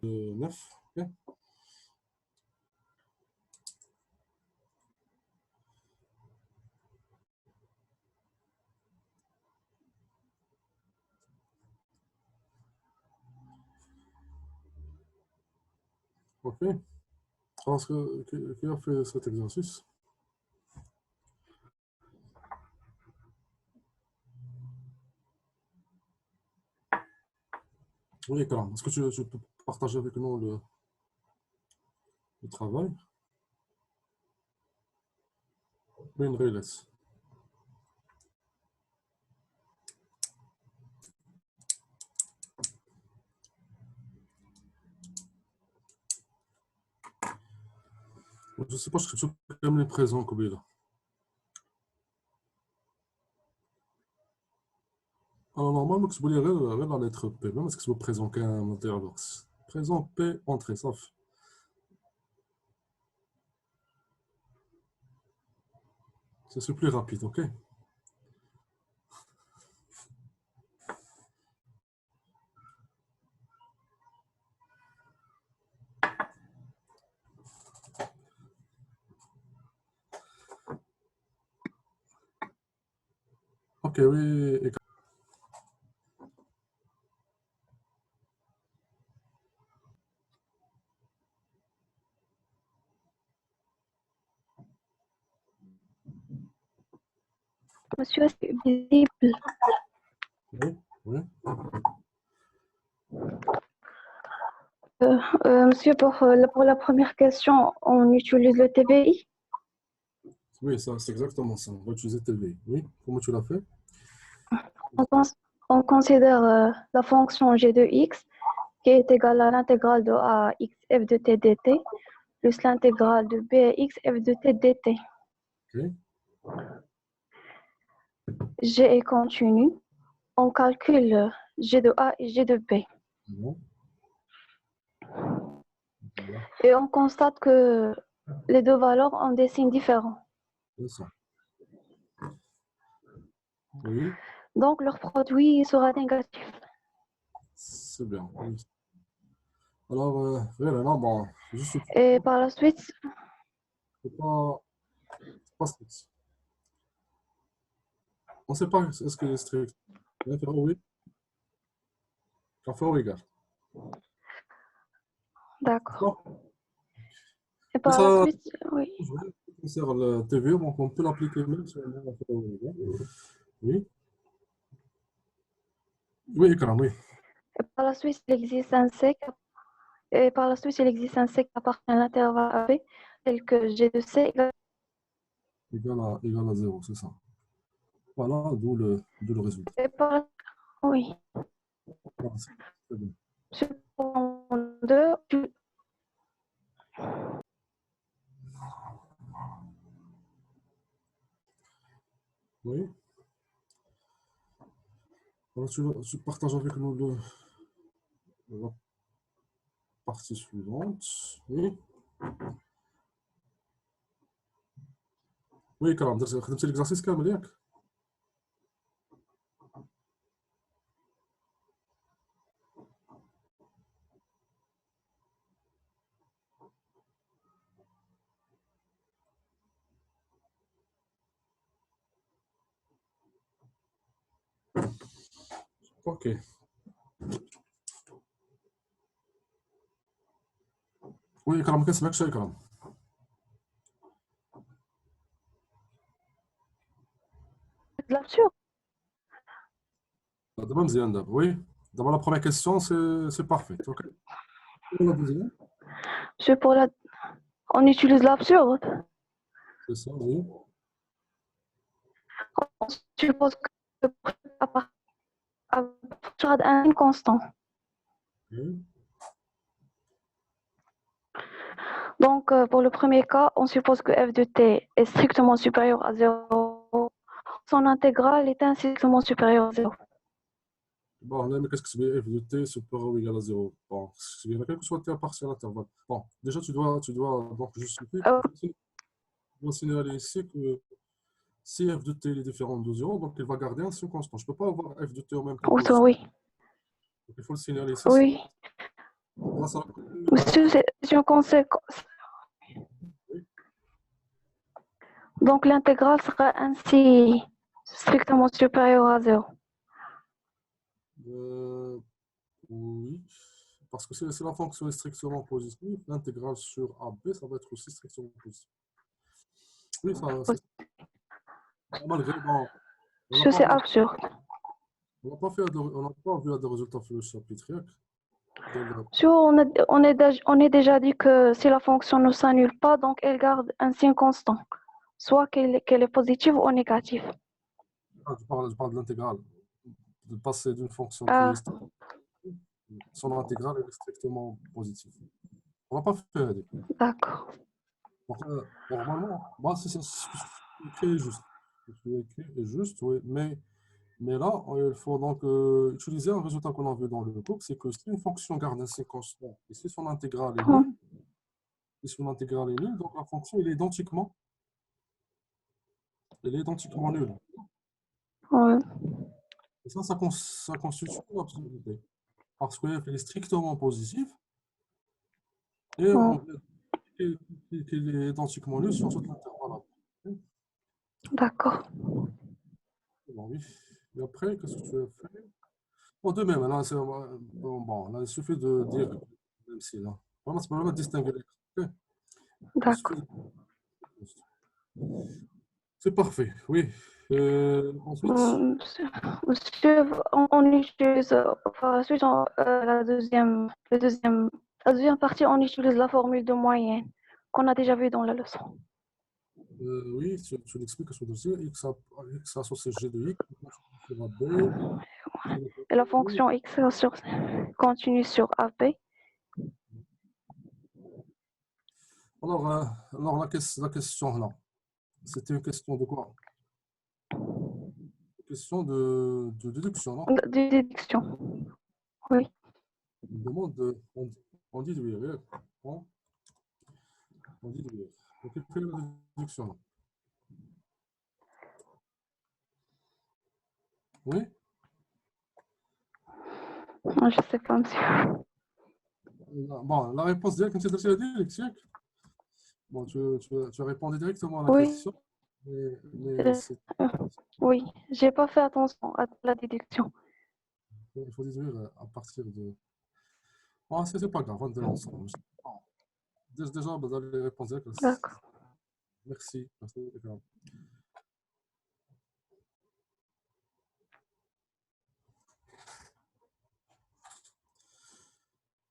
9. Ok. Ok. Alors, qui a fait cet exercice? Oui, Karam. Est-ce que tu peux partager avec nous le travail? Oui, une laisse. Je ne sais pas ce que tu aimes les présents, Kobila. Alors, normalement, tu voulais la lettre P. Même est-ce que tu veux présent qu'un intervalle? Présent P, entrée, ça fait. C'est plus rapide, ok? Ok, oui. Monsieur, c'est visible. Oui, oui. Monsieur, pour la première question, on utilise le TBI. Oui, ça, c'est exactement ça. On va utiliser TV. Oui, comment tu l'as fait? On considère la fonction g de x qui est égale à l'intégrale de a x f de t dt plus l'intégrale de b x f de t dt. Ok. G est continu. On calcule g de a et g de b. Bon. Voilà. Et on constate que les deux valeurs ont des signes différents. C'est ça. Oui, Donc, leur produit sera négatif. c'est bien. Oui. Alors, voilà, là, bon, juste, Et par la suite, c'est pas strict. On ne sait pas est-ce qu'il est strict. L'inférieur, oui. Inférieur, égal. d'accord. D'accord. Et Mais par la ça, suite, oui. on sert le TV, donc on peut l'appliquer même sur l'inférieur, égal. Oui. Oui, Ikram, oui. Et par la suite, il existe un C. Et par la suite, il existe un C qui appartient à l'intervalle AB, tel que G de C égale. Égal à 0, c'est ça. Voilà, d'où le résultat. Et par oui. Voilà, c'est très bien. Sur deux, Oui. Alors, tu partages avec nous la partie suivante. Oui. Oui, Ikram, خدمتي l'exercice كامل ياك؟ Ok. Oui, Ikram, ما كنسمعكش يا إكرام. l'absurde. دابا مزيان دابا. Oui. D'abord, la première question, c'est parfait. Ok. Et la deuxième, Pour la... On utilise l'absurde. c'est ça, oui. On suppose que à partir d'un constant. Oui. Donc, pour le premier cas, on suppose que f de t est strictement supérieur à 0. Son intégrale est strictement supérieure à 0. Bon, là, mais qu'est-ce que c'est f de t supérieur ou égal à 0? Bon, c'est bien, quel que soit t appartient à l'intervalle. Bon, déjà, tu dois donc justifier, Euh, tu dois signaler ici que si f de t est différent de 0, donc il va garder un signe constant. Je ne peux pas avoir f de t en même temps que 0. oui, Donc, il faut le signaler ici. oui. grâce à la Monsieur, c'est une conséquence. Donc, l'intégrale sera ainsi strictement supérieure à 0. oui, parce que si la fonction est strictement positive, l'intégrale sur AB, ça va être aussi strictement positif. Oui, ça, malgré, bon, on n'a Monsieur, pas, c'est absurde. on n'a pas vu des résultats sur le chapitre. Monsieur, on est déjà dit que si la fonction ne s'annule pas, donc elle garde un signe constant, soit qu'elle est positive ou négative. Je parle de l'intégrale, de passer d'une fonction qui est Ah, strictement, son intégrale est strictement positive. On n'a pas fait. d'accord. Donc, normalement, moi, c'est écrit est juste. Ce qui est écrit est juste, oui. Mais là, il faut donc utiliser un résultat qu'on a vu dans le cours, c'est que si une fonction garde un signe constant et si son intégrale est Ouais. nulle, donc la fonction elle est identiquement nulle. Ouais. Et ça constitue une absurdité. Parce qu'elle est strictement positive et Ouais. on veut qu'elle est identiquement nulle sur toute l'intervalle. D'accord. Bon, oui. Et après, qu'est-ce que tu as fait? Bon, de même, là, bon, là, il suffit de dire, même si là, vraiment, c'est pas vraiment distinguer les trucs. Il suffit D'accord. de- C'est parfait, oui. Ensuite, Monsieur, monsieur, on utilise, par la suite, la deuxième partie, on utilise la formule de moyenne qu'on a déjà vue dans la leçon. oui, tu l'expliques sur le dossier, x associé g de x, sur b, Et la fonction x continue sur AB. alors la question, là, c'était une question de quoi? Une question de déduction, non? De déduction. Oui. On demande on dit oui, on dit oui. Donc, il fait la déduction, là. Oui? Je sais pas, monsieur. Bon, la réponse directe, comme c'est la déduction. Bon, tu as répondu directement à la Oui. question, mais Euh, oui. J'ai pas fait attention à la déduction. il faut déduire à partir de. Ah, c'est pas grave, on de l'ensemble. Déjà, dans les réponses directes, D'accord. merci. Merci, c'est grave.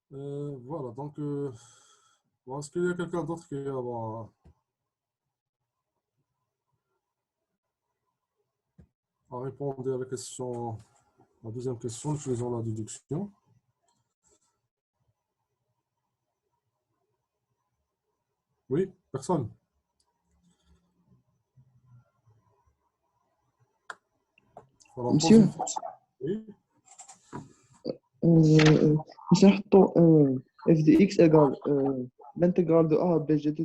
Voilà, donc, bon, est-ce qu'il y a quelqu'un d'autre qui a répondu à la deuxième question, en utilisant la déduction? Oui, personne? Alors, on pose une Monsieur, question. Oui, باش نحطو f de x égale l'intégrale de a à b g de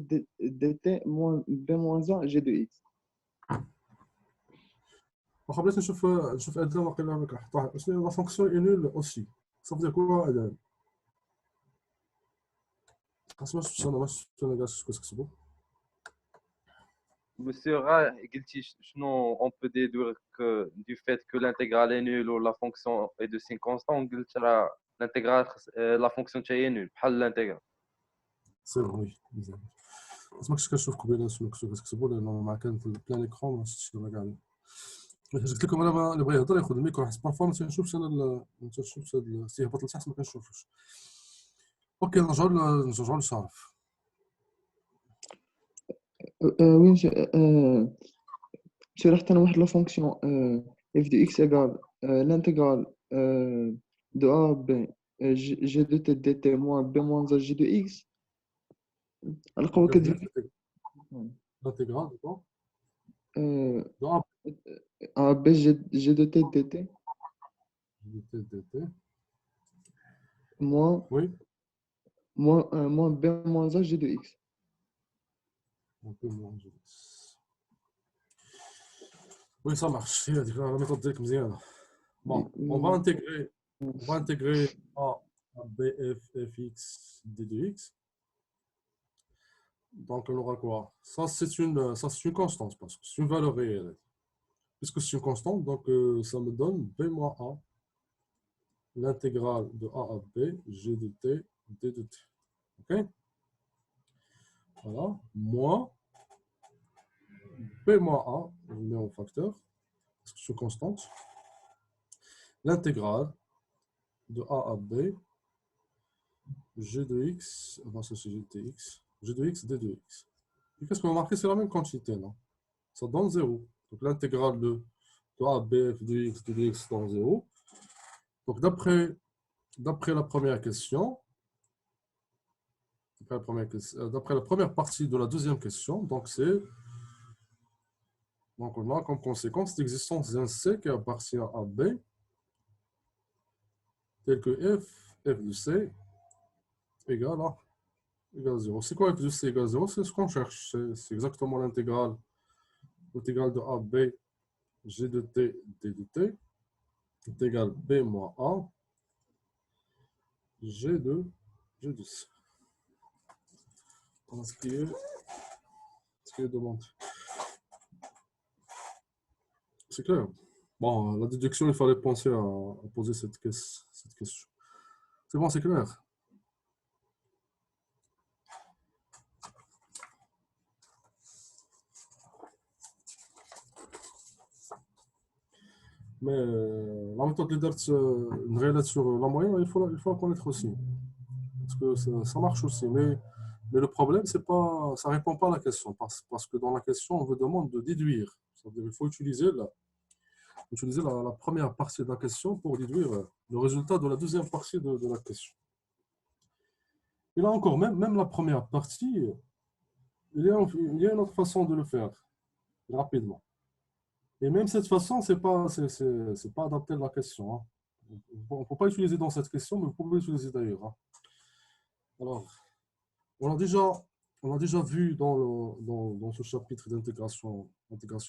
dt moins b moins 1 g de x. بلاتي نشوف ادنى واقيلا راك حطها شنو لا فونكسيون اي نول اوسي صافي دير كوا ادنى خاص ما شفتش انا كاع شكون كتبوا Monsieur Ra, on peut déduire que du fait que l'intégrale est nulle ou la fonction est de signe constant, l'intégrale, la fonction est nulle, pas l'intégrale. سي وي مزيان بس ما كنتش كنشوف قبيله شنو كتكتبوا لانه ما كان بلان ايكرون ما شفتش انا كاع قلت لكم انا اللي بغى يهضر ياخذ الميكرو حيت بارفوا ما تنشوفش انا ما تنشوفش هذا السيهبط لتحت ما كنشوفوش اوكي نرجعوا لشرف وين monsieur راح واحد la fonction f de x égale l'intégrale de a à b g de t dt moins b moins 1 g de x. نلقاو كتجي l'intégrale d'accord euh, de A a b g de t dt dt moins oui moins b moins 1 g de x. un peu moins oui ça marche هي هذيك la méthode ديالك مزيانه bon Oui. on va intégrer A BF D de X. Donc, on aura quoi? Ça, c'est une constante, parce que c'est une valeur réelle. Puisque c'est une constante, donc ça me donne B moins A, l'intégrale de A à B, G de T, D de T. OK? Voilà. Moins B moins A, je le mets en facteur, parce que c'est une constante. L'intégrale de A à B, G de X, enfin, ça c'est G de X, G de X, D de X. Et qu'est-ce qu'on va marquer? C'est la même quantité, non? Ça donne 0. Donc l'intégrale de A à B, F de X, D de X donne 0. Donc d'après la première question, d'après la première partie de la deuxième question, donc on a comme conséquence l'existence d'un C qui appartient à B, tel que F de C égale à 0. C'est quoi F de C égale 0? C'est ce qu'on cherche. C'est exactement l'intégrale de A, B, G de T, D de T, est égal B moins A, G de C. Voilà ce qui est demandé. C'est clair. Bon, la déduction, il fallait penser à poser cette question. C'est bon, c'est clair. Mais la méthode de Dertz, une réelle sur la moyenne, il faut la connaître aussi. Parce que ça marche aussi. Mais le problème, ça ne répond pas à la question. Parce que dans la question, on vous demande de déduire. C'est-à-dire qu'il faut utiliser la première partie de la question pour déduire le résultat de la deuxième partie de la question. Et là encore, même la première partie, il y a une autre façon de le faire rapidement. Et même cette façon, c'est pas adapté à la question. Hein. On ne peut pas l'utiliser dans cette question, mais vous pouvez l'utiliser d'ailleurs. Hein. Alors, on a déjà vu dans ce chapitre d'intégration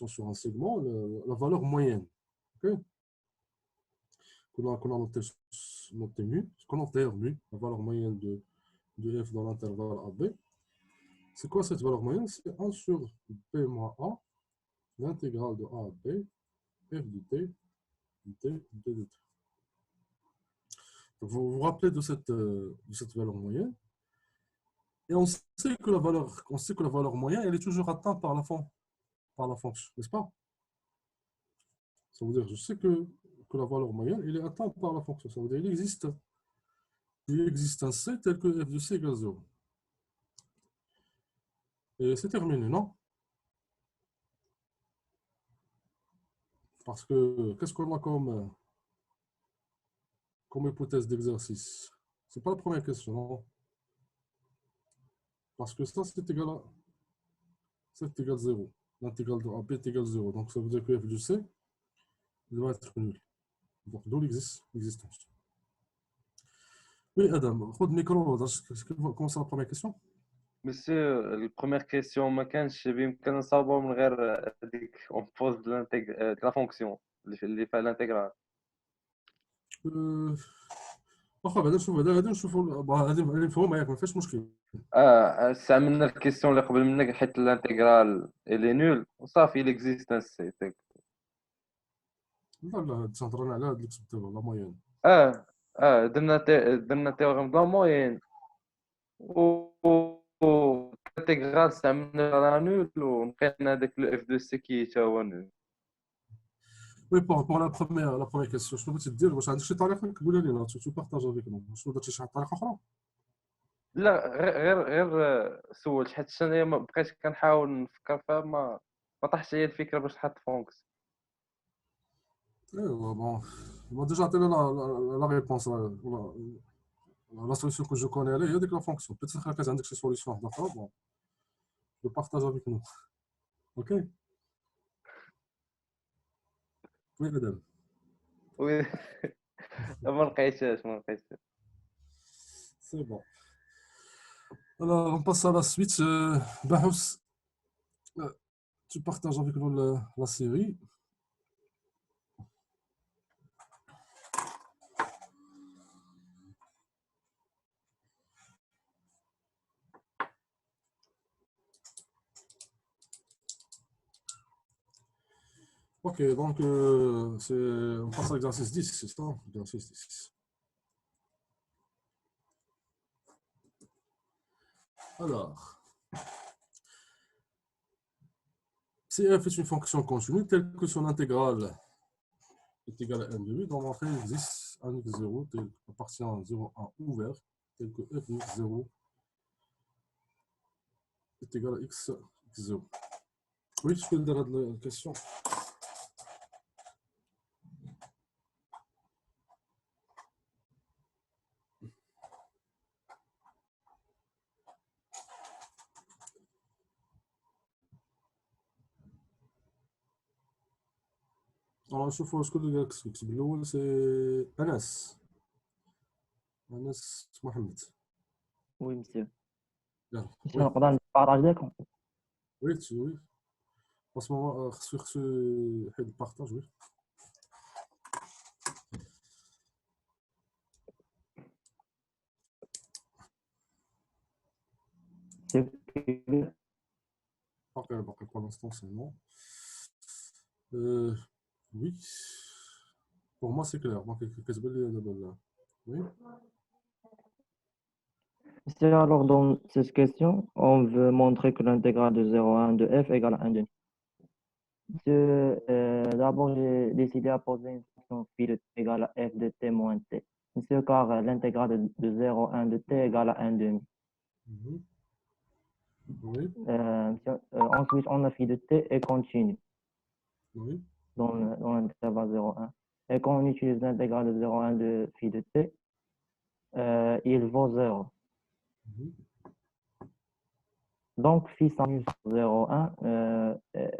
sur un segment la valeur moyenne. Okay? Qu'on a noté mu, la valeur moyenne de f dans l'intervalle AB. C'est quoi cette valeur moyenne? C'est 1 sur B moins A, l'intégrale de A à B, f de t, d de t. Vous vous rappelez de cette valeur moyenne. Et on sait que la valeur moyenne, elle est toujours atteinte par la fonction, n'est-ce pas? Ça veut dire, je sais que la valeur moyenne, elle est atteinte par la fonction. Ça veut dire, il existe un C tel que f de C égale 0. Et c'est terminé, non? Parce que, qu'est-ce qu'on a comme hypothèse d'exercice? Ce n'est pas la première question, non? Parce que ça, c'est égal 0. L'intégrale de AB est égale 0. Donc, ça veut dire que f de C doit être nul. Donc, d'où l'existence. Oui, Adam, خد micro. Comment c'est la première question? مسيو البروميير كيسيون ما كانش بيمكن نصاوبو من غير هذيك اون بوز لا فونكسيون اللي فيها الانتيغرال. واخا بعدا نشوف هذا غادي نشوفوا هذه نفهموا ياك ما فيهاش مشكل. استعملنا الكيسيون اللي قبل منك حيت الانتيغرال اللي نول وصافي ليكزيستانس سي. لا تهضرنا على هاد اللي كتبت دابا لا موين. درنا تيوريم دو لا موين و الانتيغرال استعملنا لا نول ولقينا داك لو اف دو سي كي تا هو نول. وي بور لا بروميير كيسيون شنو بغيتي دير؟ واش عندك شي طريقه قولها لينا تو بارطاج افيك نو؟ شنو درتي شي طريقه اخرى؟ لا غير سولت حيت انا ما بقيت كنحاول نفكر فيها ما طاحش ليا الفكره باش نحط فونكس. ايوا بون ديجا عطينا لا ريبونس la solution que je connais elle est la fonction. Peut-être que tu as une solution d'accord, bon, je partage avec nous. Ok? Oui, madame. وي ما لقيتهاش. C'est bon. Alors, on passe à la suite. Bahous, tu partages avec nous la série. Ok, donc on passe à l'exercice 10, c'est ça? Exercice 10. Alors, si f est une fonction continue telle que son intégrale est égale à 1 de 8, on va montrer qu'il existe un x0 appartient à 0 à ouvert, tel que f de x0 est égal à x0. Oui, je peux le dire à la question. Alors, نشوفوا شكون اللي كتب الأول سي أنس محمد. Oui, monsieur. يلا Monsieur, وي نقدر نبارطاج داكم. وي وي باسمون خصو يحيد البارطاج وي. باقي pour l'instant c'est non. Oui, pour moi c'est clair. Donc كتب لي دابا oui. Monsieur, alors dans cette question, on veut montrer que l'intégrale de 0 à 1 de f égale à 1 demi. Monsieur, d'abord, j'ai décidé à poser une fonction phi de t égale à f de t moins t. Monsieur, car l'intégrale de 0 à 1 de t égale à 1 demi. Oui, Monsieur, ensuite, on a phi de t est continu oui, dans l'intervalle 0 à 1. Et quand on utilise l'intégrale de 0 à 1 de phi de t, il vaut 0. Donc, phi s'annule sur 0,1.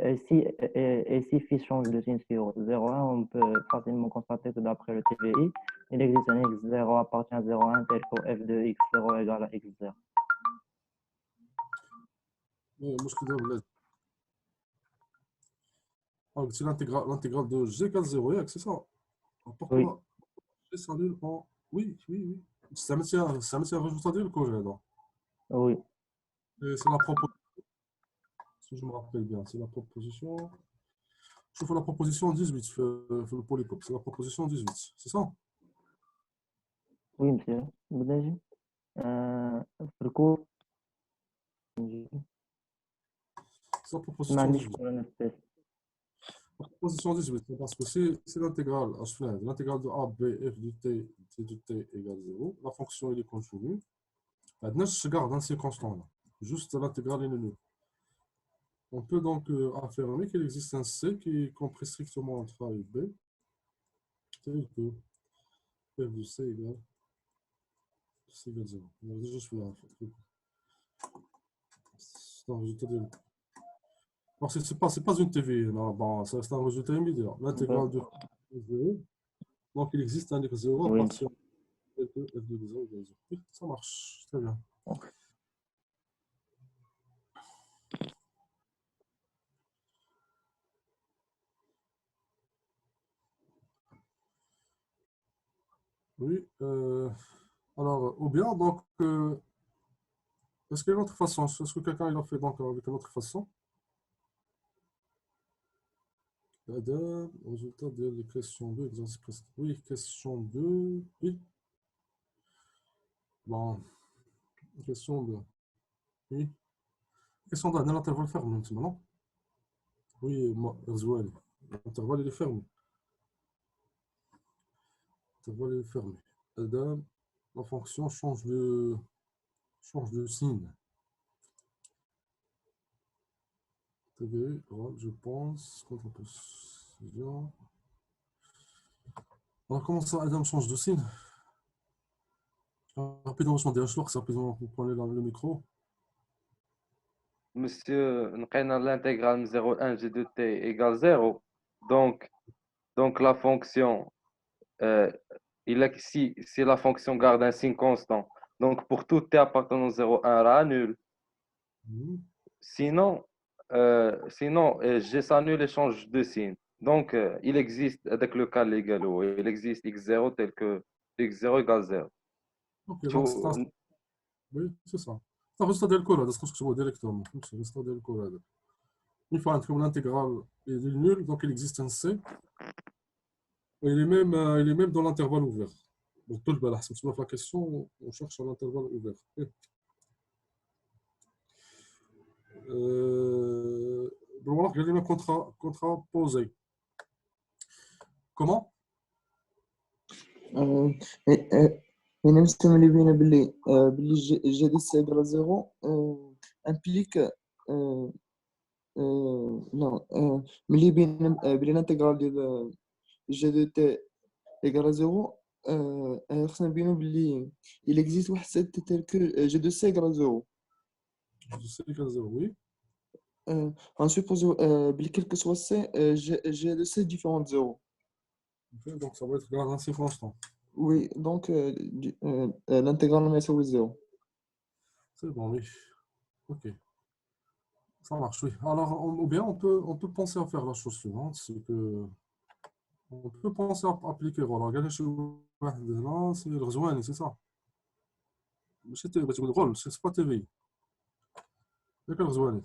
Et si phi change de signe sur 0,1, on peut facilement constater que d'après le TVI, il existe un x0 appartient à 0,1 tel que f de x0 égale à x0. المشكل دابا بلاتي قلتي l'intégrale de g égale 0 ياك سي سا. Pourquoi g s'annule en oui oui oui استعملتي الريزولتا ديال الكوج هذا. Oui, C'est la proposition, si je me rappelle bien, c'est la proposition. Je fais la proposition 18, le polycope, c'est la proposition 18, c'est ça? oui, monsieur. Boudaji. Le cours, C'est la ما proposition عنديش 18. كوره نفس. La proposition 18, c'est parce que c'est l'intégrale, l'intégrale de a, b, f de t égale 0. La fonction elle est continue. Maintenant, je garde ces constants-là. Juste l'intégrale est nulle. On peut donc affirmer qu'il existe un C qui est compris strictement entre A et B, tel que f de C égale 0. On a déjà fait là. C'est un résultat de... Alors, c'est pas une TV, non, bon, ça reste un résultat immédiat. L'intégrale de 0, donc il existe un x0 à Oui, partir de f de 0 égale 0. Oui, ça marche, très bien. Oui, alors, ou bien, donc, est-ce qu'il y a une autre façon? Est-ce que quelqu'un il a fait donc avec une autre façon? Résultat de la question 2, exercice précédent. Oui, question 2. Oui. Bon, question 2. Oui. Question 2, l'intervalle fermé maintenant, non? Oui, l'intervalle il est fermé. L'intervalle est fermé. La fonction change de signe. TV, je pense, contre-position. Alors, comment ça, Adam change de signe? Rapidement, je m'en dis rapidement, vous prenez le micro. Monsieur, نلقينا l'intégrale من 0 1 g de t égale 0. Donc la fonction, si la fonction garde un signe constant, donc pour tout t appartenant au 0 1 rah annule. Sinon, g s'annule et change de signe. Donc il existe, avec le cas légal, il existe x0 tel que x0 égale 0. Ok, donc c'est un... Oui, c'est ça. C'est un résultat ديال الكره هذا خصك تكتبوه ديريكتومون، فهمتي؟ الريزلتا ديال الكره هذا. Une fois comme l'intégrale est nulle, donc il existe un C. Et il est même dans l'intervalle ouvert. Donc, tout le balai, c'est la question, on cherche un intervalle ouvert. Voilà, regardez le contraposé. Comment? يعني مستعمل بينا باللي جي دي سي إيكال زيرو implique non ملي بينا بلي الانتيغرال ديال جي دو تي إيكال زيرو خصنا نبينو بلي il existe واحد سيت tel que جي دو سي إيكال زيرو Je sais que 0, oui. en supposant بلي quel que soit C j'ai de C différent de 0. Okay, donc ça va être grave assez constant. Oui, donc l'intégrale est sur 0. C'est bon, oui. Ok. Ça marche, oui. Alors, ou bien on peut penser à faire la chose suivante, c'est que on peut penser à appliquer. Voilà, regardez chez واحد هنا c'est الغزواني, c'est ça. ماشي باش تقول غول, c'est pas TVI. ياك الغزواني.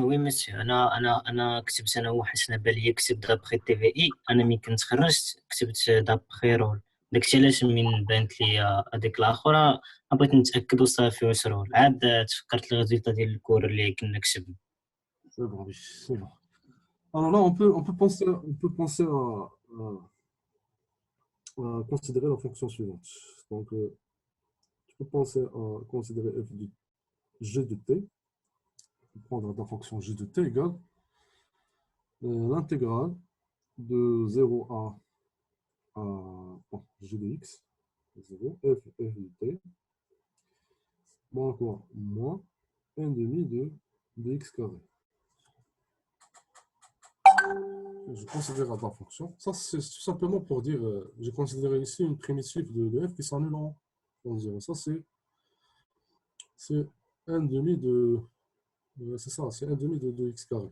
وي مسيو، انا كتبت انا وحسنا بالي كتب دابخي تي في اي. انا ملي كنت خرجت كتبت دابخي رول. داكشي علاش من بانت لي هذيك الاخرى بغيت نتاكد وصافي واش رول. عاد تفكرت الريزولطا ديال الكور اللي كنا كتبنا. C'est bon, oui, c'est bon. Alors là, on peut penser à considérer la fonction suivante. Donc, tu peux penser à considérer f de g de t, prendre la fonction g de t égale l'intégrale de 0 à bon, g de x, 0, f de t, moins quoi? Moins 1 demi de x carré. Je considère la fonction. Ça, c'est tout simplement pour dire, j'ai considéré ici une primitive de f qui s'annule en 0. Ça, c'est 1 demi de... c'est ça, c'est 1 demi de x carré.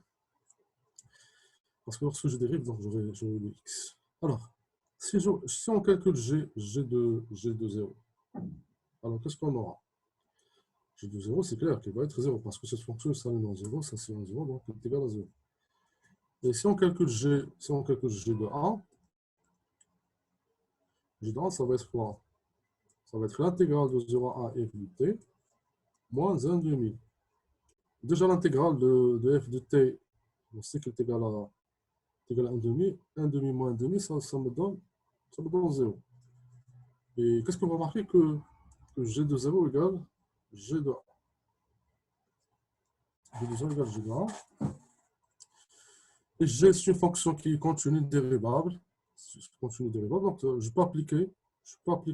Parce que lorsque je dérive, donc j'aurai le x. Alors, si on calcule g de 0, alors qu'est-ce qu'on aura? G de 0, c'est clair qu'il va être 0, parce que cette fonction s'annule en 0, ça c'est en 0, donc c'est égal à 0. Et si on calcule g de 1, g de 1, ça va être quoi? Ça va être l'intégrale de 0 à f de t moins 1 demi. Déjà l'intégrale de f de t, on sait qu'elle est égale à 1 demi. 1 demi moins 1 demi, ça me donne 0. Et qu'est-ce qu'on va remarquer que g de 0 égale g de 1. G de 0 égale g de 1. Et g, c'est une fonction qui est continue dérivable. Donc, je peux appliquer. Donc,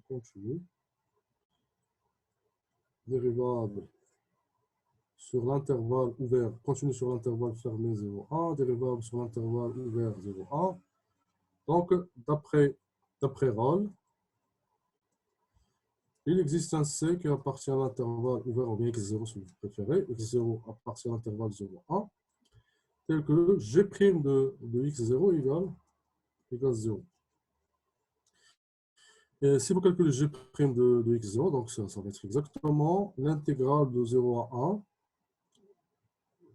continue dérivable sur l'intervalle ouvert, continue sur l'intervalle fermé 0,1, dérivable sur l'intervalle ouvert 0,1. Donc, d'après Rolle, il existe un C qui appartient à l'intervalle ouvert, ou bien x0 si vous préférez. X0 appartient à l'intervalle 0,1, tel que G' de x0 égale 0. Et si vous calculez G' de x0, donc ça va être exactement l'intégrale de 0 à 1.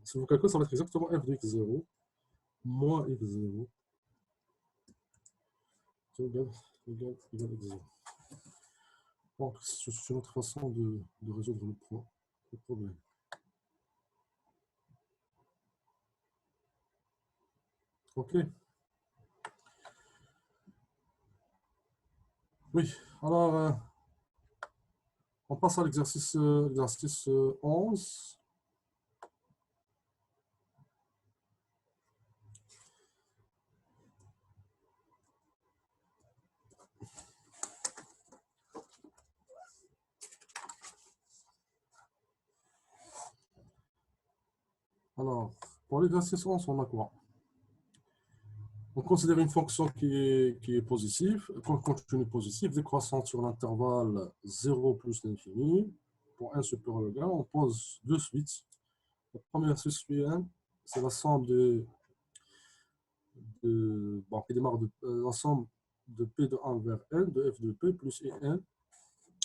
Si vous calculez, ça va être exactement f de x0 moins x0 égale x0. Donc, c'est une autre façon de résoudre le problème. OK. Oui, alors, on passe à l'exercice 11. Alors, pour l'exercice 11, on a quoi? On considère une fonction qui est positive, continue positive, décroissante sur l'intervalle 0 plus l'infini. Pour 1 supérieur au égal, on pose deux suites. La première suite, c'est la somme qui démarre de l'ensemble de P de 1 vers N, de f de P plus IN.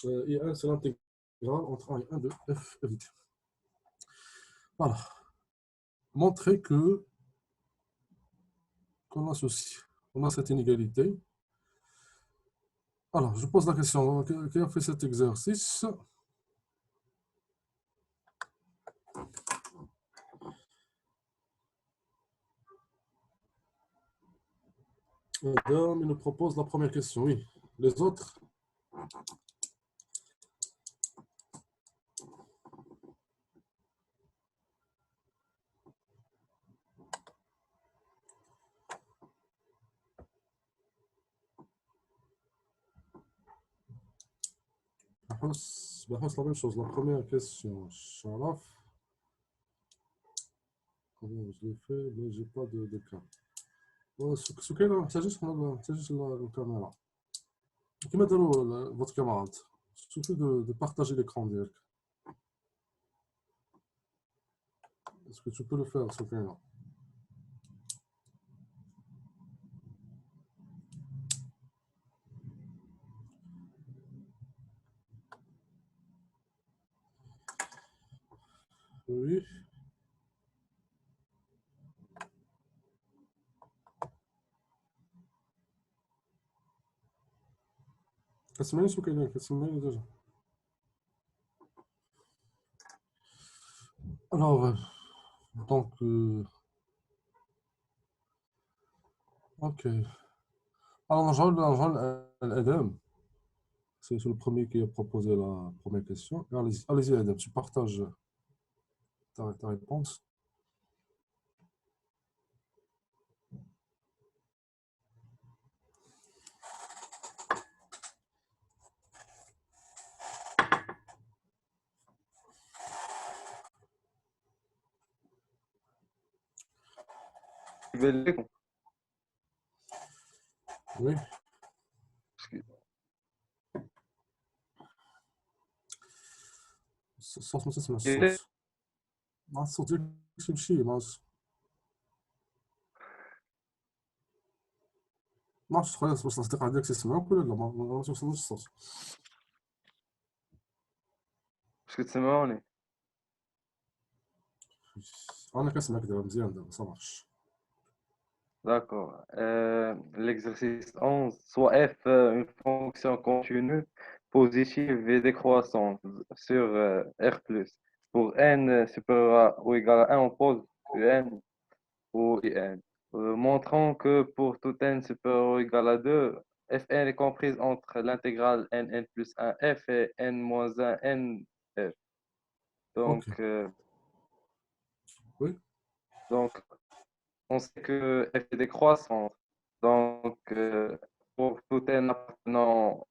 IN, c'est l'intégrale entre 1 et 1 de f de T. Voilà. Montrer que qu'on a ceci, on a cette inégalité. Alors, je pose la question, qui a fait cet exercice? Adam, il nous propose la première question, oui. Les autres? C'est la même chose. La première question, Sharaf. Comment je l'ai fait? Mais j'ai pas de cas. سكينة ما محتاجش الكاميرا كيما داروا votre camarade. Il suffit de partager l'écran ديالك. Est-ce que tu peux le faire, سكينة? Oui. كتسمعني سكينة؟ كتسمعني déjà? Alors, donc, ok. Alors, Adam. C'est le premier qui a proposé la première question. Allez-y, Adam, tu partages ta réponse. Oui. الصوت ما تسمعش الصوت. ما الصوت ديالك كيمشي ما عرفتش خلاص واش الأصدقاء ديالك تيسمعوك ولا لا ما توصلوش الصوت. واش كتسمعوني؟ أنا كنسمعك دابا مزيان دابا صافي. D'accord. L'exercice 11, soit f une fonction continue, positive et décroissante sur R+. Pour n supérieur ou égal à 1, on pose un ou in. Montrant que pour tout n supérieur ou égal à 2, fn est comprise entre l'intégrale n plus 1 f et n moins 1 n f. Donc, Ok. Oui. donc on sait que f est décroissante. Donc, pour tout n appartenant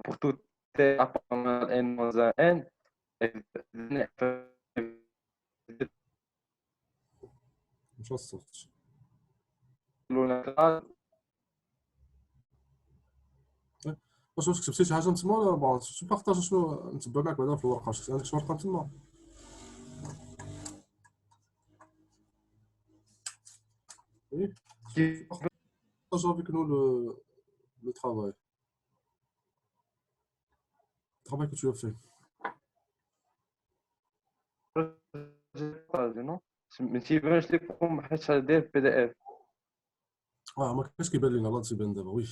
pour tout n appartenant à n moins 1 n, مشى الصوت. l'intégrale واش كتبتي شي حاجة نتما ولا ما شي بارطاج شنو نتبع معاك بعدا في الورقة شفتي عندك شي ورقة تما؟ Oui. qui Partage avec nous le travail. Le travail que tu as fait. non ما تيبانش لكم حيت داير بي دي اف. ما كانش كيبان لينا لا تيبان دابا وي.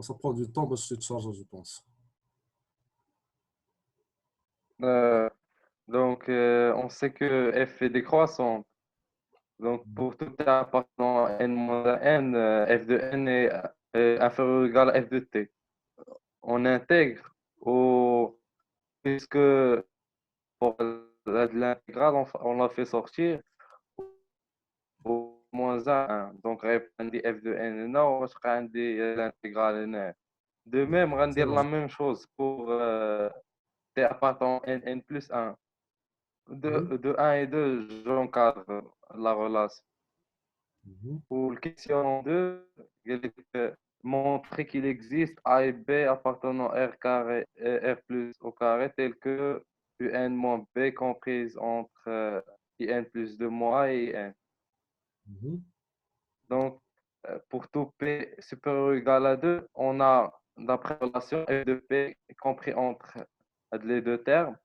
Ça prend du temps باش تيتشارجا جو بونس. Donc, on sait que f est décroissante. Donc, pour tout n appartenant à n moins n, f de n est inférieur ou égal à f de t. On intègre puisque pour l'intégrale, on l'a fait sortir au moins 1. Donc, on dit f de n non, on dit l'intégrale n. De même, on dit la même chose pour t appartenant à n plus 1. De 1 et 2, j'encadre la relation. Pour la question 2, montrer qu'il existe A et B appartenant à R carré et R plus au carré tel que UN moins B comprise entre IN plus 2 moins A et IN. Donc, pour tout P supérieur ou égal à 2, on a, d'après la relation F de P compris entre les deux termes,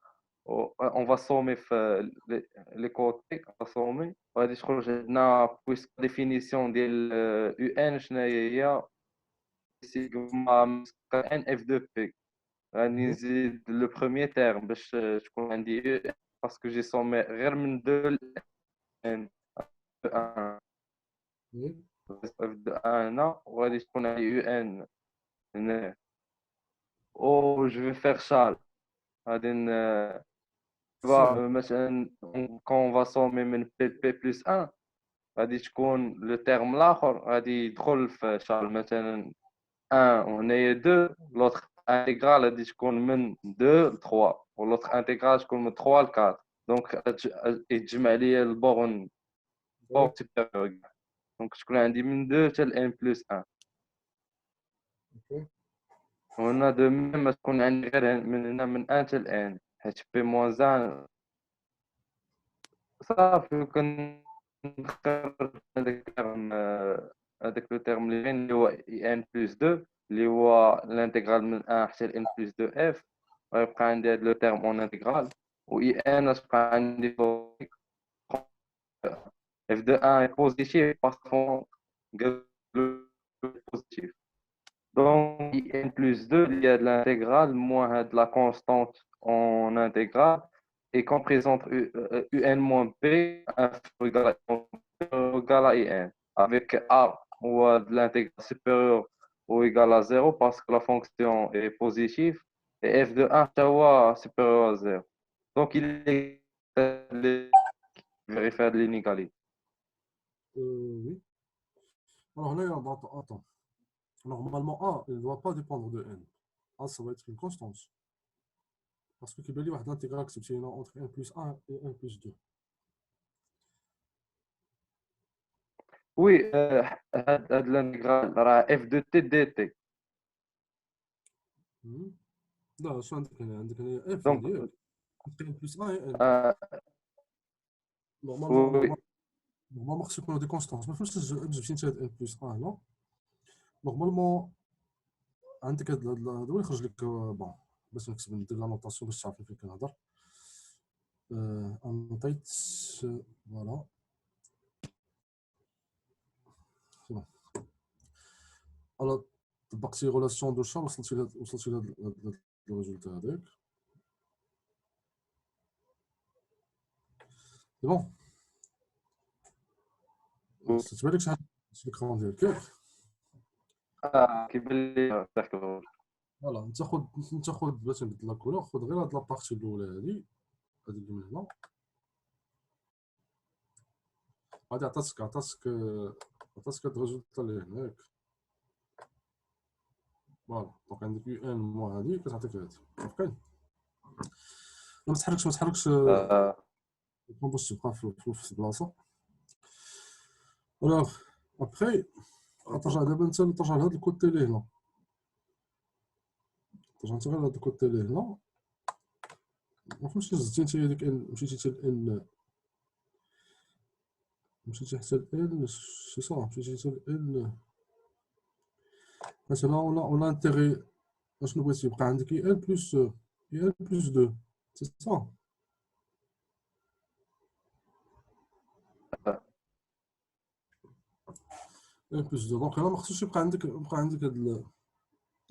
on va sommer les côtés, on va sommer. غادي تخرج عندنا puisque définition ديال UN شنو هي سيغما ان اف 2 بي. غادي نزيد لو بروميير تيرم باش تكون عندي UN باسكو جي سومي غير من 2 ان 1 اف 2 هنا وغادي تكون عندي يو ان هنا. او جو في فيغ شال غادي مثلا كون فا سومي من بي بلس 1 غادي تكون لو تيرم الاخر غادي يدخل في شال مثلا 1 وهنايا 2 لوطخ انتيغرال غادي تكون من 2 ل 3 ولوطخ انتيغرال تكون من 3 ل 4 دونك يتجمع ليا البورن سوبيريور دونك تكون عندي من 2 حتى ل ان بلس 1. وهنا دو ميم تكون عندي غير من هنا من 1 حتى ل ان حيت بي موان 1 صافي كنخرج هذاك لو تيرم اللي هو اي ان بلس 2 اللي هو الانتيغرال من 1 حتى ل ان بلس 2 اف غيبقى عندي هذا لو تيرم اون انتيغرال و اي ان غتبقى عندي اف دو 1 بوزيتيف باسكو بوزيتيف دونك اي ان بلس 2 اللي هاد الانتيغرال موان هاد لا كونستانت اون انتيغرال et qu'on présente un moins p égale à in avec a ou de l'intégral supérieur ou égal à 0 parce que la fonction est positive et f de 1 est supérieur à 0. Donc il est vérifier de l'inégalité. Oui. Alors là, attends. Normalement, A il ne doit pas dépendre de n. A, ça va être une constante. Parce que il y a une intégrale entre n plus 1 et n plus 2. Oui, l'intégral f de t dt. لا شو عندك هنا؟ عندك هنا f Donc, ديالك entre n plus 1 et n. oui. Normalement, خصو يكونوا دي كونستانس. ما فهمتش جبتي انت هاد n plus 1 هنا. نورمالمون عندك هاد هو اللي يخرج لك بون باش نكتب ندير لا نوطاسيون باش تعرف فين كنهضر. انوتيت فوالا سي بون. alors طبقتي غولاسيون دو شار وصلتي لهاد الريزولتا هذاك سي بون. تبان لك شحال الكرون ديالك ياك كيبان لي تحت الروج. فوالا انت خذ باش نبدل لا كولور خذ غير هاد لابارتي الاولى هادي اللي من هنا غادي عطاتك هاد الريزولتا اللي هناك. فوالا دونك عندك يو ان مو هادي كتعطيك هادي اوكي. ما تحركش الكومبوست تبقى في البلاصه. الوغ ابخي غترجع دابا انت ترجع لهاد الكوتي اللي هنا ترجع انت غير لهاد الكوتي اللي هنا. ما فهمتش زدتي انت هذيك مشيتي حتى ال مشيتي حتى ال سي صا مشيتي حتى ال مثلا ولا انتيغي اشنو بغيتي يبقى عندك اي ال بلس 2 سي صا. اي بلس 2 دونك هنا ما خصوش يبقى عندك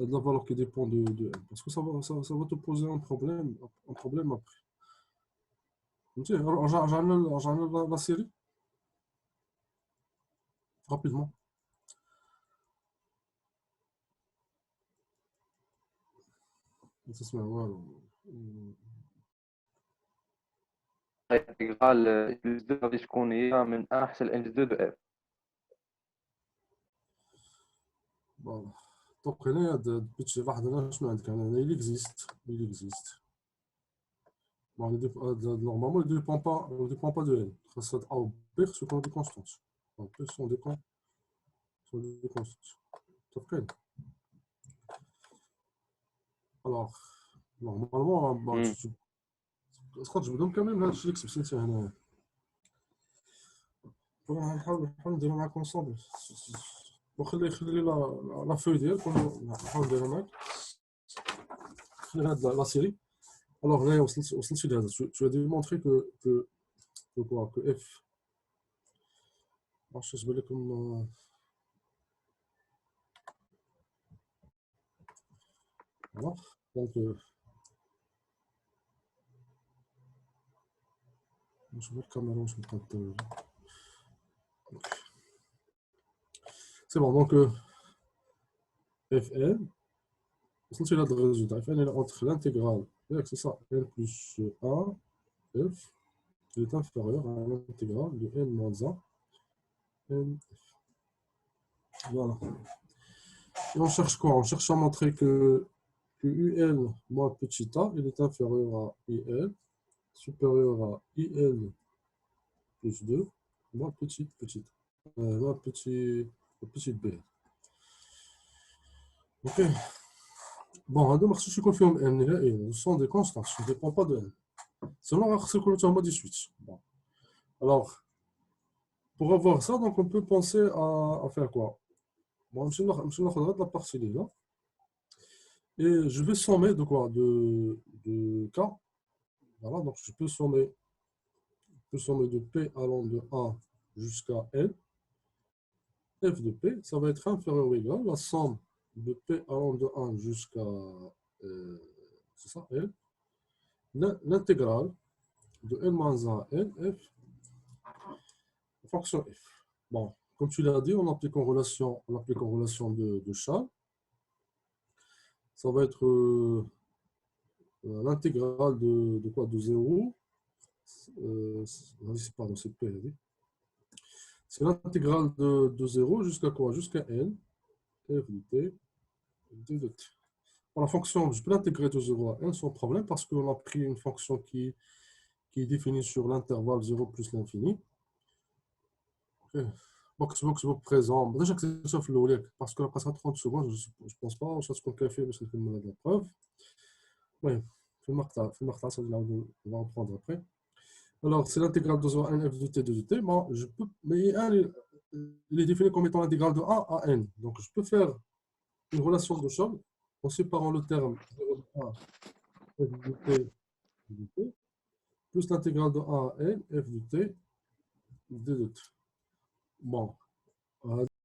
هاد لا فالور كي ديبون دو ان باسكو ça va te poser un problème après. فهمتي رجعنا لا سيري rapidement. ما تسمع والو. الانتيغرال بلس 2 غادي تكون هي من 1 حتى ل n 2 دو f. فوالا دونك هنايا هاد البيتش واحد هنا شنو عندك هنا il existe bon normalement il dépend pas de n خاص هاد a و b خصو يكونوا دي كونستانت donc ils sont des constantes متفقين. alors normalement تقدر تجبدهم كاملين من هادشي اللي كتبتي انت هنايا. نحاول نديرو معاك اونصومبل وخلي لا فوي ديالك ونحاول نديرو معاك. خلي هاد لا سيري Alors, là, tu as démontré que quoi, que f. Alors, je vais comme. Voilà. Donc, je vais le caméra, je vais prendre. C'est bon, donc Fn, c'est là le résultat. Fn est entre l'intégrale, c'est ça, n plus 1, f, est inférieur à l'intégrale de n moins 1, n, f. Voilà. Et on cherche quoi? On cherche à montrer que un moins petit a, il est inférieur à il, supérieur à il plus 2, moins petit b. Ok. Bon, هذا ما خصوش يكون فيهم n نهائيا، ce sont des constantes, je ne dépend pas de n. Sinon, خصو يكونوا تما 18. Bon. Alors, pour avoir ça, donc on peut penser à faire quoi? Bon, je vais la partie là. Et je vais sommer de quoi? De k. Voilà, donc je peux sommer de p allant de 1 jusqu'à n. F de p, ça va être inférieur ou égal à la somme de p allant de 1 jusqu'à c'est ça, n. L'intégrale de n-1 à n, f, fonction f. Bon, comme tu l'as dit, on applique en relation de Charles. Ça va être l'intégrale de quoi? De 0. Pardon, c'est p. C'est l'intégrale de 0 jusqu'à quoi? Jusqu'à n, f de t, d de t. Pour la fonction, je peux l'intégrer de 0 à n sans problème parce qu'on a pris une fonction qui est définie sur l'intervalle 0 plus l'infini. Okay. Donc, c'est présent. Déjà que c'est sauf le parce qu'on a passé 30 secondes, je ne pense pas, ça se compte café, mais c'est la preuve. Oui, on va reprendre après. Alors, c'est l'intégrale de 0 à n f de t de t. Bon, je peux, mais il est défini comme étant l'intégrale de 1 à n. Donc, je peux faire une relation de Scholl en séparant le terme 0 à 1 f de t de t plus l'intégrale de 1 à n f de t d de t. Bon,